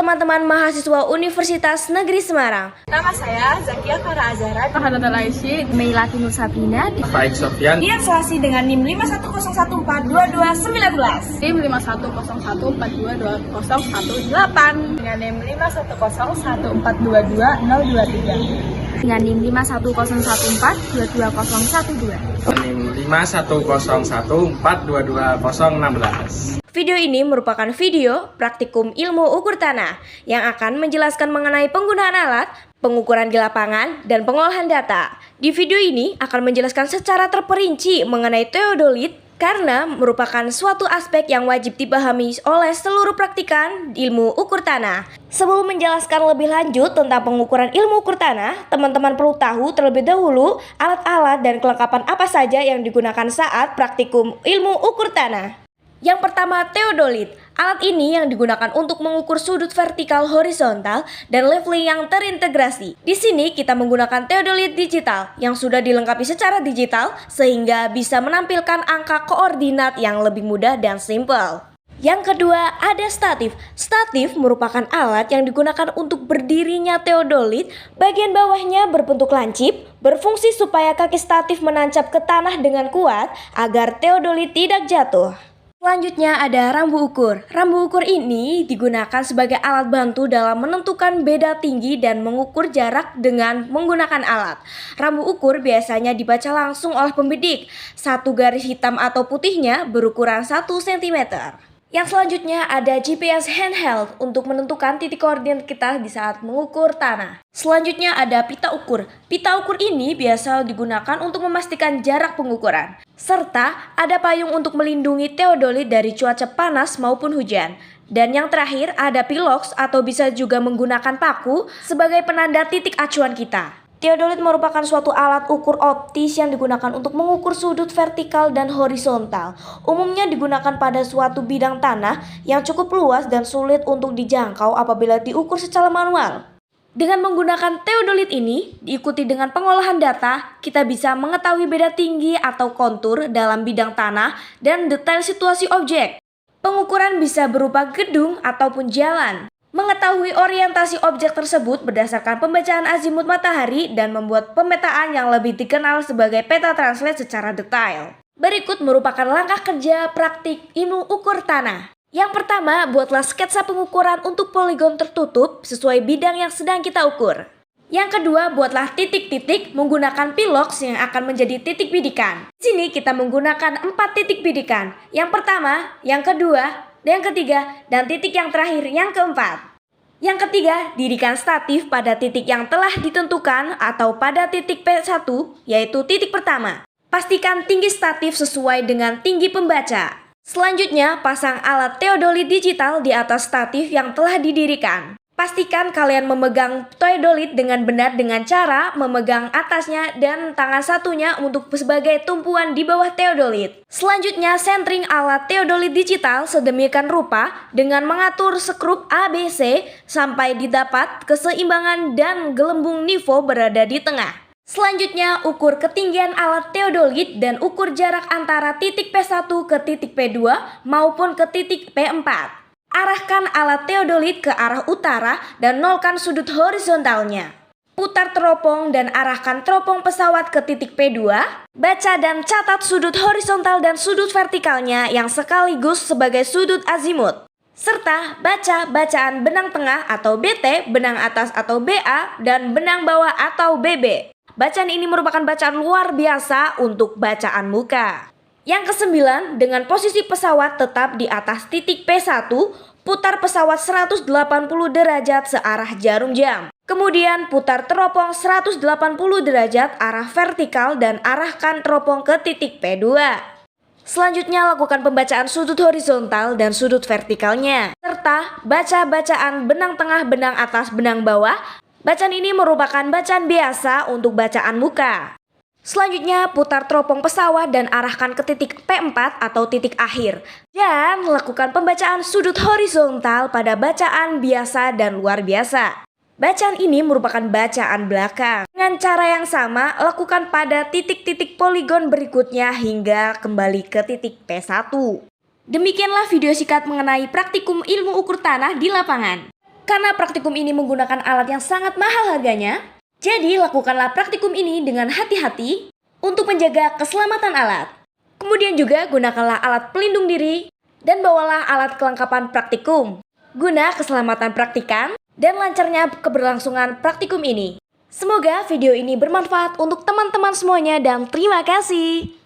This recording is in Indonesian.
teman-teman mahasiswa Universitas Negeri Semarang. Nama saya Zakia Farah Azhara, Fahatul Aisyah, Meilati Nur Sabina, Faik Sofyan, Dian Selasi dengan NIM 510142219. tim 51014222018 Dengan NIM 51014222023. dengan NIM 51014222012. NIM 51014222016. Video ini merupakan video praktikum ilmu ukur tanah yang akan menjelaskan mengenai penggunaan alat, pengukuran di lapangan, dan pengolahan data. Di video ini akan menjelaskan secara terperinci mengenai teodolit karena merupakan suatu aspek yang wajib dipahami oleh seluruh praktikan ilmu ukur tanah. Sebelum menjelaskan lebih lanjut tentang pengukuran ilmu ukur tanah, teman-teman perlu tahu terlebih dahulu alat-alat dan kelengkapan apa saja yang digunakan saat praktikum ilmu ukur tanah. Yang pertama, teodolit. Alat ini yang digunakan untuk mengukur sudut vertikal, horizontal, dan leveling yang terintegrasi. Di sini kita menggunakan teodolit digital yang sudah dilengkapi secara digital sehingga bisa menampilkan angka koordinat yang lebih mudah dan simpel. Yang kedua, ada statif. Statif merupakan alat yang digunakan untuk berdirinya teodolit. Bagian bawahnya berbentuk lancip, berfungsi supaya kaki statif menancap ke tanah dengan kuat agar teodolit tidak jatuh. Selanjutnya ada rambu ukur. Rambu ukur ini digunakan sebagai alat bantu dalam menentukan beda tinggi dan mengukur jarak dengan menggunakan alat. Rambu ukur biasanya dibaca langsung oleh pembidik. Satu garis hitam atau putihnya berukuran 1 cm. Yang selanjutnya ada GPS handheld untuk menentukan titik koordinat kita di saat mengukur tanah. Selanjutnya ada pita ukur. Pita ukur ini biasa digunakan untuk memastikan jarak pengukuran. Serta ada payung untuk melindungi teodolit dari cuaca panas maupun hujan. Dan yang terakhir ada pilox atau bisa juga menggunakan paku sebagai penanda titik acuan kita. Teodolit merupakan suatu alat ukur optis yang digunakan untuk mengukur sudut vertikal dan horizontal. Umumnya digunakan pada suatu bidang tanah yang cukup luas dan sulit untuk dijangkau apabila diukur secara manual. Dengan menggunakan teodolit ini, diikuti dengan pengolahan data, kita bisa mengetahui beda tinggi atau kontur dalam bidang tanah dan detail situasi objek. Pengukuran bisa berupa gedung ataupun jalan. Mengetahui orientasi objek tersebut berdasarkan pembacaan azimut matahari dan membuat pemetaan yang lebih dikenal sebagai peta translate secara detail. Berikut merupakan langkah kerja praktik ilmu ukur tanah. Yang pertama, buatlah sketsa pengukuran untuk poligon tertutup sesuai bidang yang sedang kita ukur. Yang kedua, buatlah titik-titik menggunakan pilox yang akan menjadi titik bidikan. Di sini kita menggunakan 4 titik bidikan. Yang pertama, yang kedua, yang ketiga, dan titik yang terakhir yang keempat. Yang ketiga, dirikan statif pada titik yang telah ditentukan atau pada titik P1, yaitu titik pertama. Pastikan tinggi statif sesuai dengan tinggi pembaca. Selanjutnya, pasang alat teodolit digital di atas statif yang telah didirikan. Pastikan kalian memegang teodolit dengan benar dengan cara memegang atasnya dan tangan satunya untuk sebagai tumpuan di bawah teodolit. Selanjutnya, centering alat teodolit digital sedemikian rupa dengan mengatur skrup ABC sampai didapat keseimbangan dan gelembung nivou berada di tengah. Selanjutnya, ukur ketinggian alat teodolit dan ukur jarak antara titik P1 ke titik P2 maupun ke titik P4. Arahkan alat teodolit ke arah utara dan nolkan sudut horizontalnya. Putar teropong dan arahkan teropong pesawat ke titik P2. Baca dan catat sudut horizontal dan sudut vertikalnya yang sekaligus sebagai sudut azimut. Serta baca bacaan benang tengah atau BT, benang atas atau BA, dan benang bawah atau BB. Bacaan ini merupakan bacaan luar biasa untuk bacaan muka. Yang kesembilan, dengan posisi pesawat tetap di atas titik P1, putar pesawat 180 derajat searah jarum jam. Kemudian putar teropong 180 derajat arah vertikal dan arahkan teropong ke titik P2. Selanjutnya lakukan pembacaan sudut horizontal dan sudut vertikalnya. Serta baca bacaan benang tengah, benang atas, benang bawah. Bacaan ini merupakan bacaan biasa untuk bacaan muka. Selanjutnya, putar teropong pesawat dan arahkan ke titik P4 atau titik akhir. Dan lakukan pembacaan sudut horizontal pada bacaan biasa dan luar biasa. Bacaan ini merupakan bacaan belakang. Dengan cara yang sama, lakukan pada titik-titik poligon berikutnya hingga kembali ke titik P1. Demikianlah video singkat mengenai praktikum ilmu ukur tanah di lapangan. Karena praktikum ini menggunakan alat yang sangat mahal harganya, jadi lakukanlah praktikum ini dengan hati-hati untuk menjaga keselamatan alat. Kemudian juga gunakanlah alat pelindung diri dan bawalah alat kelengkapan praktikum guna keselamatan praktikan dan lancarnya keberlangsungan praktikum ini. Semoga video ini bermanfaat untuk teman-teman semuanya dan terima kasih.